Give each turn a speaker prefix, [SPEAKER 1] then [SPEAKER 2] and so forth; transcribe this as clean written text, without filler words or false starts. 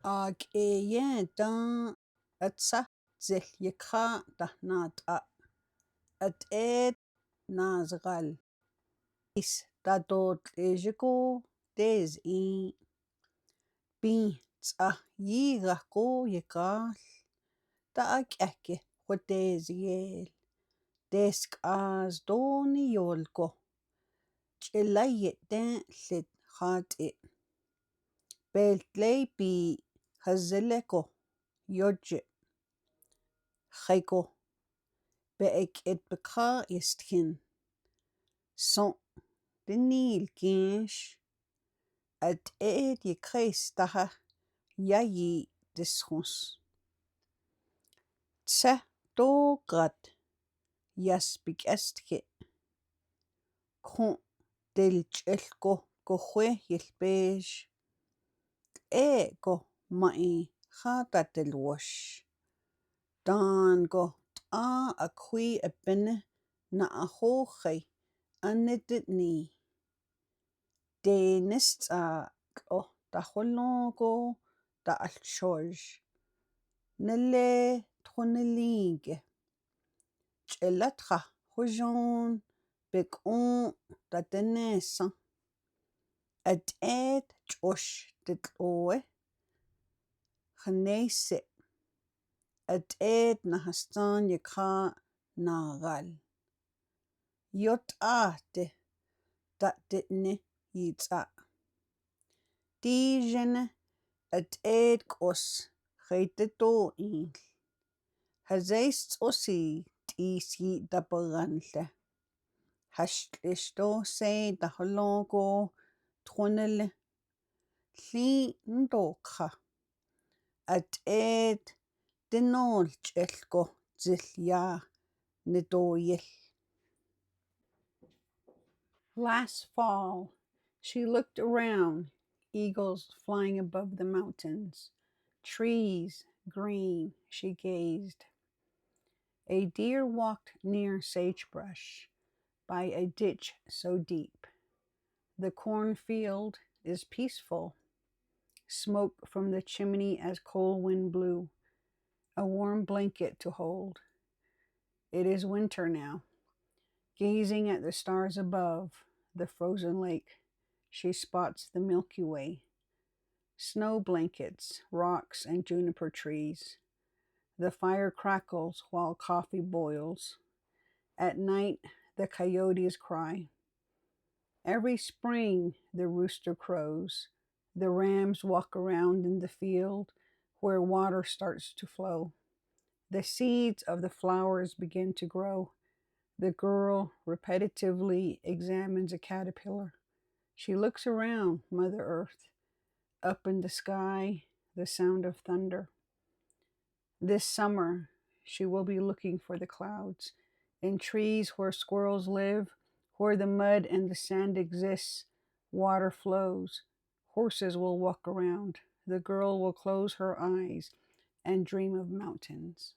[SPEAKER 1] Ag yen dan atsa zel yekha tahnat at ed nazgal is tatot ejiko tez pin tsa yiga ko yekal ta akake hotez yel desk az doni yolko chelaye ten lit khati beltley pi hazeleko yoje khayko beek et bekha istkin son denil kinsh at et yekhes taha yayi dishons tsa toqat yaspik astke khon del chelko kohwe yelpesh eko mai khatatelwash tango ta akhui epene na ahokhay anetni denesta ko taholonko ta alchoj nele tkhonelinge chelatcha hojon bekon tatenesa at et chosh tetloe khnese at et nahastan yekha nagal yot ate tatne yitsa tijene at et kos khayteto in hazeist osi tisi tapaganle hashtlishto se taholonko tkhonele li ndokha at et denol chelko zilya netoyel. Last fall, she looked around, eagles flying above the mountains, trees green, she gazed. A deer walked near sagebrush by a ditch so deep. The cornfield is peaceful. Smoke from the chimney as cold wind blew, a warm blanket to hold. It is winter now. Gazing at the stars above, the frozen lake, she spots the Milky Way. Snow blankets, rocks, and juniper trees. The fire crackles while coffee boils. At night, the coyotes cry. Every spring, the rooster crows. The rams walk around in the field where water starts to flow. The seeds of the flowers begin to grow. The girl repetitively examines a caterpillar. She looks around Mother Earth. Up in the sky, the sound of thunder. This summer, she will be looking for the clouds. In trees where squirrels live, where the mud and the sand exists, water flows. Horses will walk around. The girl will close her eyes and dream of mountains.